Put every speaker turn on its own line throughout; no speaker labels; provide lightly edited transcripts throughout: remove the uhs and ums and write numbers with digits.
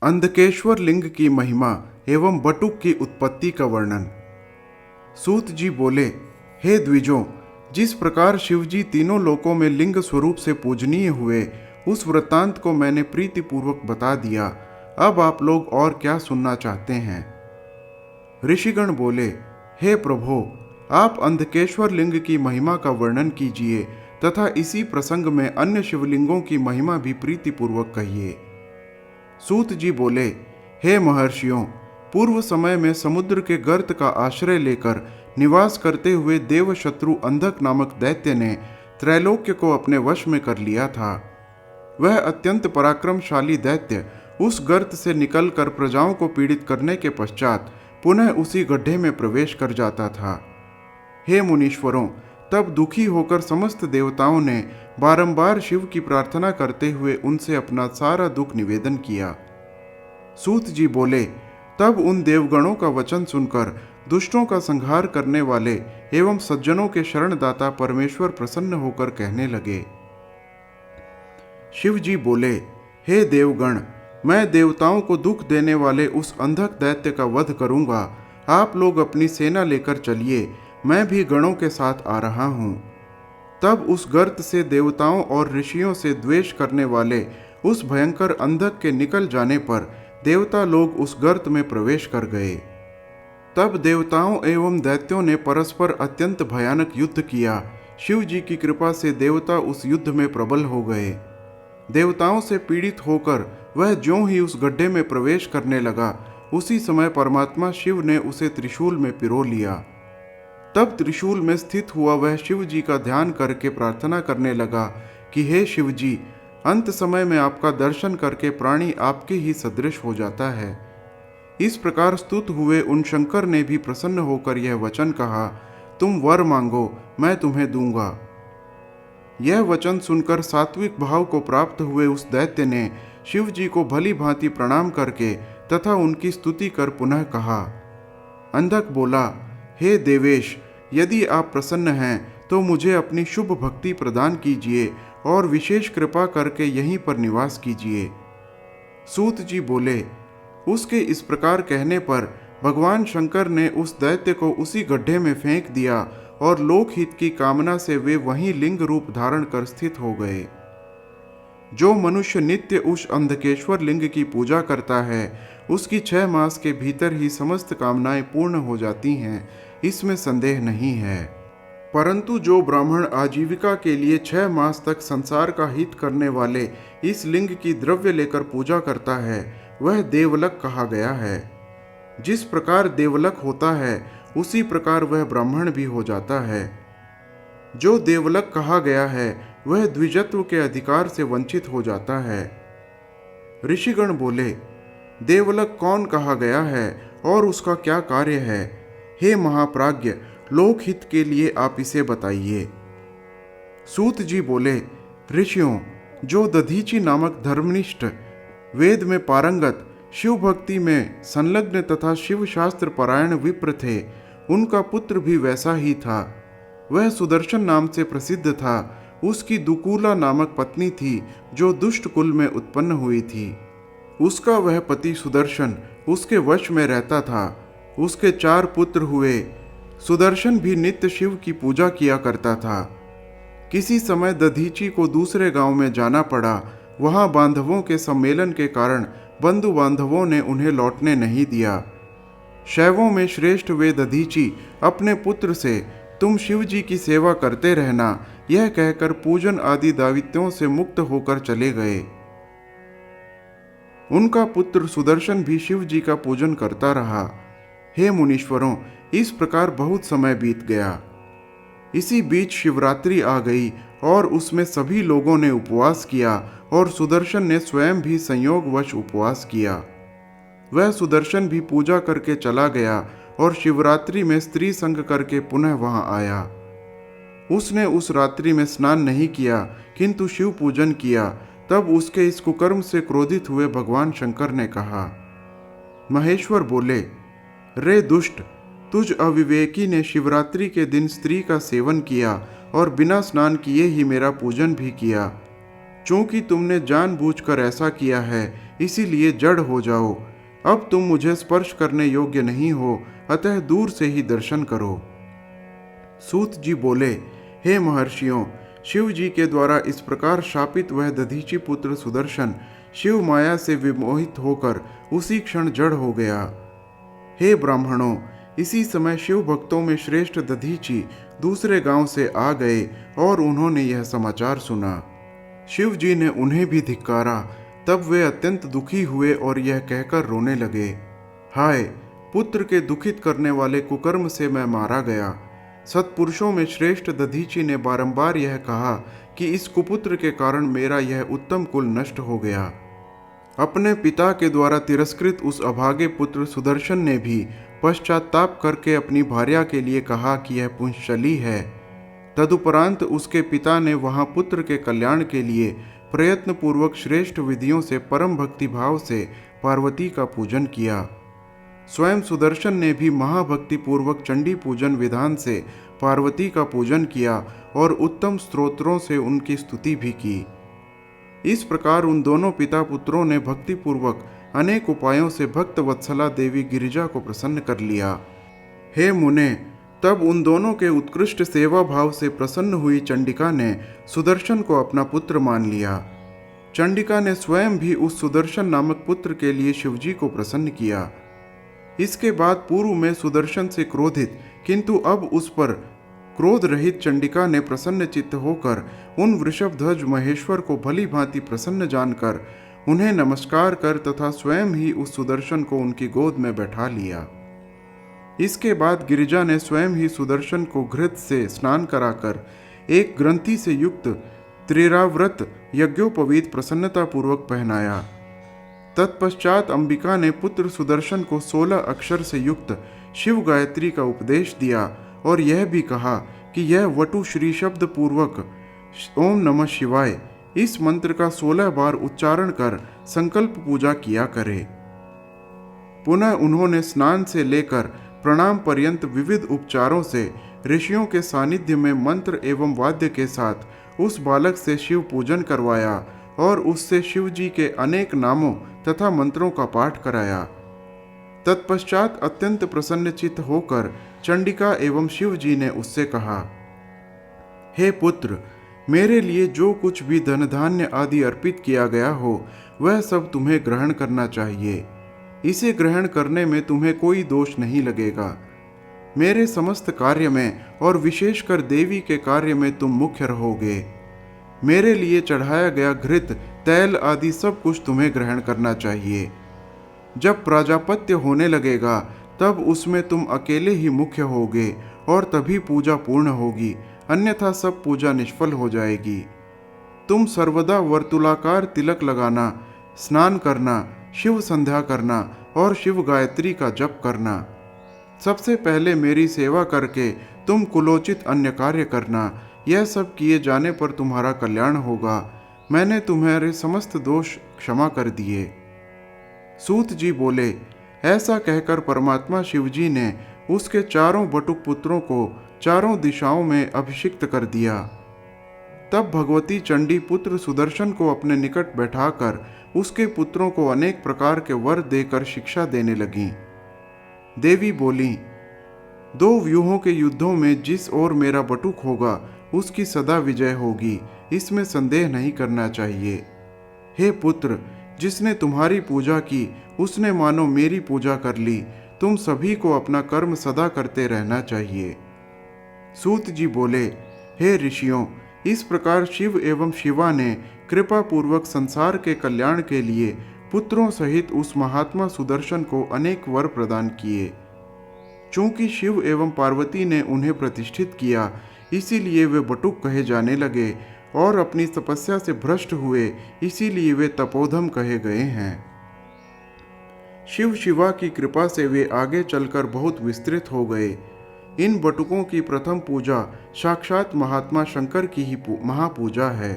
अंधकेश्वर लिंग की महिमा एवं बटुक की उत्पत्ति का वर्णन। सूत जी बोले, हे द्विजों, जिस प्रकार शिवजी तीनों लोकों में लिंग स्वरूप से पूजनीय हुए, उस वृत्तांत को मैंने प्रीतिपूर्वक बता दिया। अब आप लोग और क्या सुनना चाहते हैं? ऋषिगण बोले, हे प्रभो, आप अंधकेश्वर लिंग की महिमा का वर्णन कीजिए तथा इसी प्रसंग में अन्य शिवलिंगों की महिमा भी प्रीतिपूर्वक कहिए। सूत जी बोले, हे महर्षियों, पूर्व समय में समुद्र के गर्त का आश्रय लेकर निवास करते हुए देवशत्रु अंधक नामक दैत्य ने त्रैलोक्य को अपने वश में कर लिया था। वह अत्यंत पराक्रमशाली दैत्य उस गर्त से निकलकर प्रजाओं को पीड़ित करने के पश्चात पुनः उसी गड्ढे में प्रवेश कर जाता था। हे मुनीश्वरों, तब दुखी होकर समस्त देवताओं ने बारंबार शिव की प्रार्थना करते हुए उनसे अपना सारा दुख निवेदन किया। सूत जी बोले, तब उन देवगणों का वचन सुनकर दुष्टों का संहार करने वाले एवं सज्जनों के शरणदाता परमेश्वर प्रसन्न होकर कहने लगे। शिव जी बोले, हे देवगण, मैं देवताओं को दुख देने वाले उस अंधक दैत्य का वध करूंगा। आप लोग अपनी सेना लेकर चलिए, मैं भी गणों के साथ आ रहा हूं। तब उस गर्त से देवताओं और ऋषियों से द्वेष करने वाले उस भयंकर अंधक के निकल जाने पर देवता लोग उस गर्त में प्रवेश कर गए। तब देवताओं एवं दैत्यों ने परस्पर अत्यंत भयानक युद्ध किया। शिव जी की कृपा से देवता उस युद्ध में प्रबल हो गए। देवताओं से पीड़ित होकर वह ज्यों ही उस गड्ढे में प्रवेश करने लगा, उसी समय परमात्मा शिव ने उसे त्रिशूल में पिरो लिया। तब त्रिशूल में स्थित हुआ वह शिव जी का ध्यान करके प्रार्थना करने लगा कि हे शिव जी, अंत समय में आपका दर्शन करके प्राणी आपके ही सदृश हो जाता है। इस प्रकार स्तुत हुए उन शंकर ने भी प्रसन्न होकर यह वचन कहा, तुम वर मांगो, मैं तुम्हें दूंगा। यह वचन सुनकर सात्विक भाव को प्राप्त हुए उस दैत्य ने शिव जी को भली भांति प्रणाम करके तथा उनकी स्तुति कर पुनः कहा। अंधक बोला, हे देवेश, यदि आप प्रसन्न हैं तो मुझे अपनी शुभ भक्ति प्रदान कीजिए और विशेष कृपा करके यहीं पर निवास कीजिए। सूत जी बोले, उसके इस प्रकार कहने पर भगवान शंकर ने उस दैत्य को उसी गड्ढे में फेंक दिया और लोकहित की कामना से वे वहीं लिंग रूप धारण कर स्थित हो गए। जो मनुष्य नित्य उस अंधकेश्वर लिंग की पूजा करता है, उसकी 6 मास के भीतर ही समस्त कामनाएं पूर्ण हो जाती हैं, इसमें संदेह नहीं है। परंतु जो ब्राह्मण आजीविका के लिए 6 मास तक संसार का हित करने वाले इस लिंग की द्रव्य लेकर पूजा करता है, वह देवलक कहा गया है। जिस प्रकार देवलक होता है, उसी प्रकार वह ब्राह्मण भी हो जाता है। जो देवलक कहा गया है, वह द्विजत्व के अधिकार से वंचित हो जाता है। ऋषिगण बोले, देवलक कौन कहा गया है और उसका क्या कार्य है? हे महाप्राज्ञ, लोकहित के लिए आप इसे बताइए। सूत जी बोले, ऋषियों, जो दधीचि नामक धर्मनिष्ठ, वेद में पारंगत, शिव भक्ति में संलग्न तथा शिव शास्त्र परायण विप्र थे, उनका पुत्र भी वैसा ही था। वह सुदर्शन नाम से प्रसिद्ध था। उसकी दुकूला नामक पत्नी थी, जो दुष्ट कुल में उत्पन्न हुई थी। उसका वह पति सुदर्शन उसके वश में रहता था। उसके 4 पुत्र हुए। सुदर्शन भी नित्य शिव की पूजा किया करता था। किसी समय दधीचि को दूसरे गांव में जाना पड़ा। वहां बांधवों के सम्मेलन के कारण बंधु बांधवों ने उन्हें लौटने नहीं दिया। शैवों में श्रेष्ठ वे दधीचि अपने पुत्र से, तुम शिव जी की सेवा करते रहना, यह कहकर पूजन आदि दायित्वों से मुक्त होकर चले गए। उनका पुत्र सुदर्शन भी शिव जी का पूजन करता रहा। हे मुनीश्वरों, इस प्रकार बहुत समय बीत गया। इसी बीच शिवरात्रि आ गई और उसमें सभी लोगों ने उपवास किया और सुदर्शन ने स्वयं भी संयोगवश उपवास किया। वह सुदर्शन भी पूजा करके चला गया और शिवरात्रि में स्त्री संग करके पुनः वहां आया। उसने उस रात्रि में स्नान नहीं किया, किंतु शिव पूजन किया। तब उसके इस कुकर्म से क्रोधित हुए भगवान शंकर ने कहा। महेश्वर बोले, रे दुष्ट, तुझ अविवेकी ने शिवरात्रि के दिन स्त्री का सेवन किया और बिना स्नान किए ही मेरा पूजन भी किया। चूंकि तुमने जानबूझकर ऐसा किया है, इसीलिए जड़ हो जाओ। अब तुम मुझे स्पर्श करने योग्य नहीं हो, अतः दूर से ही दर्शन करो। सूत जी बोले, हे महर्षियों, शिव जी के द्वारा इस प्रकार शापित वह दधीचि पुत्र सुदर्शन शिव माया से विमोहित होकर उसी क्षण जड़ हो गया। हे ब्राह्मणों, इसी समय शिव भक्तों में श्रेष्ठ दधीचि दूसरे गांव से आ गए और उन्होंने यह समाचार सुना। शिव जी ने उन्हें भी धिक्कारा। तब वे अत्यंत दुखी हुए और यह कहकर रोने लगे, हाय, पुत्र के दुखित करने वाले कुकर्म से मैं मारा गया। सत्पुरुषों में श्रेष्ठ दधीचि ने बारंबार यह कहा कि इस कुपुत्र के कारण मेरा यह उत्तम कुल नष्ट हो गया। अपने पिता के द्वारा तिरस्कृत उस अभागे पुत्र सुदर्शन ने भी पश्चाताप करके अपनी भार्या के लिए कहा कि यह पुंशली है। तदुपरांत उसके पिता ने वहां पुत्र के कल्याण के लिए प्रयत्न पूर्वक श्रेष्ठ विधियों से परम भक्ति भाव से पार्वती का पूजन किया। स्वयं सुदर्शन ने भी महाभक्ति पूर्वक चंडी पूजन विधान से पार्वती का पूजन किया और उत्तम स्तोत्रों से उनकी स्तुति भी की। इस प्रकार उन दोनों पिता पुत्रों ने भक्ति पूर्वक अनेक उपायों से भक्त वत्सला देवी गिरिजा को प्रसन्न कर लिया। हे मुने, तब उन दोनों के उत्कृष्ट सेवा भाव से प्रसन्न हुई चंडिका ने सुदर्शन को अपना पुत्र मान लिया। चंडिका ने स्वयं भी उस सुदर्शन नामक पुत्र के लिए शिवजी को प्रसन्न किया। इसके बाद पूर्व में सुदर्शन से क्रोधित किंतु अब उस पर क्रोध रहित चंडिका ने प्रसन्न चित्त होकर उन वृषभध्वज महेश्वर को भली भांति प्रसन्न जानकर उन्हें नमस्कार कर तथा स्वयं ही उस सुदर्शन को उनकी गोद में बैठा लिया। इसके बाद गिरिजा ने स्वयं ही सुदर्शन को घृत से स्नान कराकर एक ग्रंथि से युक्त त्रिराव्रत यज्ञोपवीत प्रसन्नता पूर्वक पहनाया। तत्पश्चात अंबिका ने पुत्र सुदर्शन को 16 अक्षर से युक्त शिव गायत्री का उपदेश दिया और यह भी कहा कि यह वटु श्री शब्द पूर्वक ओम नमः शिवाय इस मंत्र का 16 बार उच्चारण कर संकल्प पूजा किया करे। पुनः उन्होंने स्नान से लेकर प्रणाम पर्यंत विविध उपचारों से ऋषियों के सानिध्य में मंत्र एवं वाद्य के साथ उस बालक से शिव पूजन करवाया और उससे शिव जी के अनेक नामों तथा मंत्रों का पाठ कराया। तत्पश्चात अत्यंत प्रसन्नचित्त होकर चंडिका एवं शिव जी ने उससे कहा, हे पुत्र, मेरे लिए जो कुछ भी धन धान्य आदि अर्पित किया गया हो वह सब तुम्हें ग्रहण करना चाहिए। इसे ग्रहण करने में तुम्हें कोई दोष नहीं लगेगा। मेरे समस्त कार्य में और विशेषकर देवी के कार्य में तुम मुख्य रहोगे। मेरे लिए चढ़ाया गया घृत, तैल आदि सब कुछ तुम्हें ग्रहण करना चाहिए। जब प्राजापत्य होने लगेगा तब उसमें तुम अकेले ही मुख्य होगे और तभी पूजा पूर्ण होगी, अन्यथा सब पूजा निष्फल हो जाएगी। तुम सर्वदा वर्तुलाकार तिलक लगाना, स्नान करना, शिव संध्या करना और शिव गायत्री का जप करना। सबसे पहले मेरी सेवा करके तुम कुलोचित अन्य कार्य करना। यह सब किए जाने पर तुम्हारा कल्याण होगा। मैंने तुम्हारे समस्त दोष क्षमा कर दिए। सूत जी बोले, ऐसा कहकर परमात्मा शिवजी ने उसके चारों बटुक पुत्रों को चारों दिशाओं में अभिषिक्त कर दिया। तब भगवती चंडी पुत्र सुदर्शन को अपने निकट बैठाकर उसके पुत्रों को अनेक प्रकार के वर देकर शिक्षा देने लगीं। देवी बोली, दो व्यूहों के युद्धों में जिस ओर मेरा बटुक होगा उसकी सदा विजय होगी, इसमें संदेह नहीं करना चाहिए। हे पुत्र, जिसने तुम्हारी पूजा की उसने मानो मेरी पूजा कर ली। तुम सभी को अपना कर्म सदा करते रहना चाहिए। सूत जी बोले, हे ऋषियों, इस प्रकार शिव एवं शिवा ने कृपा पूर्वक संसार के कल्याण के लिए पुत्रों सहित उस महात्मा सुदर्शन को अनेक वर प्रदान किए। चूंकि शिव एवं पार्वती ने उन्हें प्रतिष्ठित किया, इसीलिए वे बटुक कहे जाने लगे और अपनी तपस्या से भ्रष्ट हुए, इसीलिए वे तपोधम कहे गए हैं। शिव शिवा की कृपा से वे आगे चलकर बहुत विस्तृत हो गए। इन बटुकों की प्रथम पूजा साक्षात महात्मा शंकर की ही महापूजा है।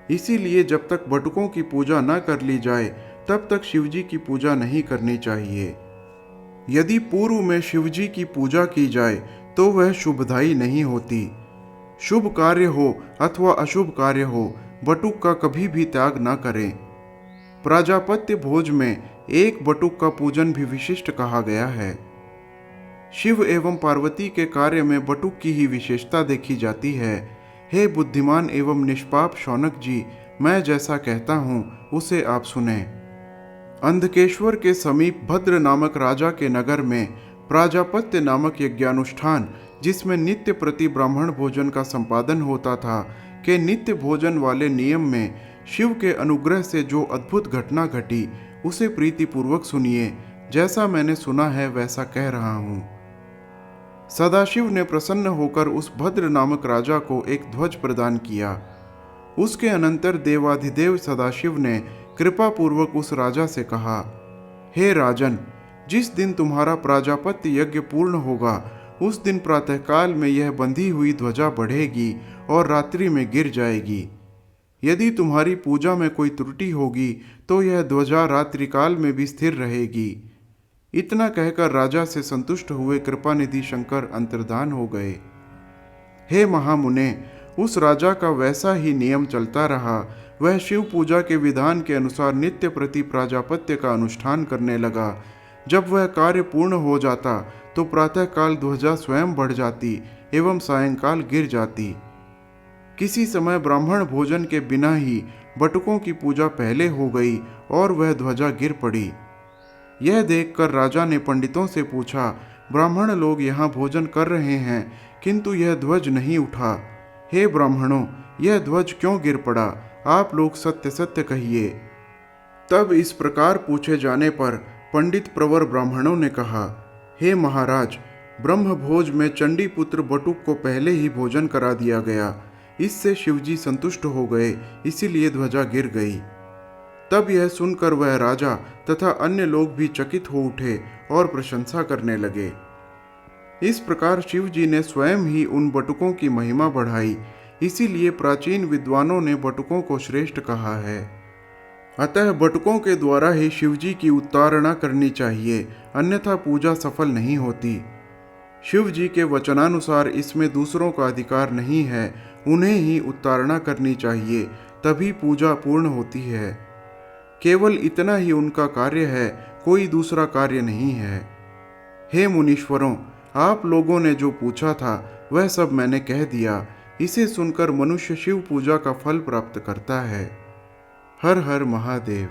इसीलिए जब तक बटुकों की पूजा न कर ली जाए तब तक शिवजी की पूजा नहीं करनी चाहिए। यदि पूर्व में शिवजी की पूजा की जाए तो वह शुभदायी नहीं होती। शुभ कार्य हो अथवा अशुभ कार्य हो, बटुक का कभी भी त्याग न करें। प्राजापत्य भोज में एक बटुक का पूजन भी विशिष्ट कहा गया है। शिव एवं पार्वती के कार्य में बटुक की ही विशेषता देखी जाती है। हे बुद्धिमान एवं निष्पाप शौनक जी, मैं जैसा कहता हूँ उसे आप सुने। अंधकेश्वर के समीप भद्र नामक राजा के नगर में प्राजापत्य नामक यज्ञानुष्ठान, जिसमें नित्य प्रति ब्राह्मण भोजन का संपादन होता था, के नित्य भोजन वाले नियम में शिव के अनुग्रह से जो अद्भुत घटना घटी उसे प्रीतिपूर्वक सुनिए। जैसा मैंने सुना है वैसा कह रहा हूँ। सदाशिव ने प्रसन्न होकर उस भद्र नामक राजा को एक ध्वज प्रदान किया। उसके अनंतर देवाधिदेव सदाशिव ने कृपा पूर्वक उस राजा से कहा, हे राजन, जिस दिन तुम्हारा प्राजापत्य यज्ञ पूर्ण होगा उस दिन प्रातःकाल में यह बंधी हुई ध्वजा बढ़ेगी और रात्रि में गिर जाएगी। यदि तुम्हारी पूजा में कोई त्रुटि होगी तो यह ध्वजा रात्रिकाल में भी स्थिर रहेगी। इतना कहकर राजा से संतुष्ट हुए कृपानिधि शंकर अंतर्धान हो गए। हे महामुने, उस राजा का वैसा ही नियम चलता रहा। वह शिव पूजा के विधान के अनुसार नित्य प्रति प्राजापत्य का अनुष्ठान करने लगा। जब वह कार्य पूर्ण हो जाता तो प्रातःकाल ध्वजा स्वयं बढ़ जाती एवं सायंकाल गिर जाती। किसी समय ब्राह्मण भोजन के बिना ही बटुकों की पूजा पहले हो गई और वह ध्वजा गिर पड़ी। यह देखकर राजा ने पंडितों से पूछा, ब्राह्मण लोग यहाँ भोजन कर रहे हैं किंतु यह ध्वज नहीं उठा। हे ब्राह्मणों, यह ध्वज क्यों गिर पड़ा? आप लोग सत्य सत्य कहिए। तब इस प्रकार पूछे जाने पर पंडित प्रवर ब्राह्मणों ने कहा, हे महाराज, ब्रह्म भोज में चंडी पुत्र बटुक को पहले ही भोजन करा दिया गया। इससे शिवजी संतुष्ट हो गए, इसीलिए ध्वजा गिर गई। तब यह सुनकर वह राजा तथा अन्य लोग भी चकित हो उठे और प्रशंसा करने लगे। इस प्रकार शिवजी ने स्वयं ही उन बटुकों की महिमा बढ़ाई। इसीलिए प्राचीन विद्वानों ने बटुकों को श्रेष्ठ कहा है। अतः बटुकों के द्वारा ही शिवजी की उत्तारणा करनी चाहिए, अन्यथा पूजा सफल नहीं होती। शिवजी के वचनानुसार इसमें दूसरों का अधिकार नहीं है, उन्हें ही उत्तारणा करनी चाहिए, तभी पूजा पूर्ण होती है। केवल इतना ही उनका कार्य है, कोई दूसरा कार्य नहीं है। हे मुनीश्वरों, आप लोगों ने जो पूछा था वह सब मैंने कह दिया। इसे सुनकर मनुष्य शिव पूजा का फल प्राप्त करता है। हर हर महादेव।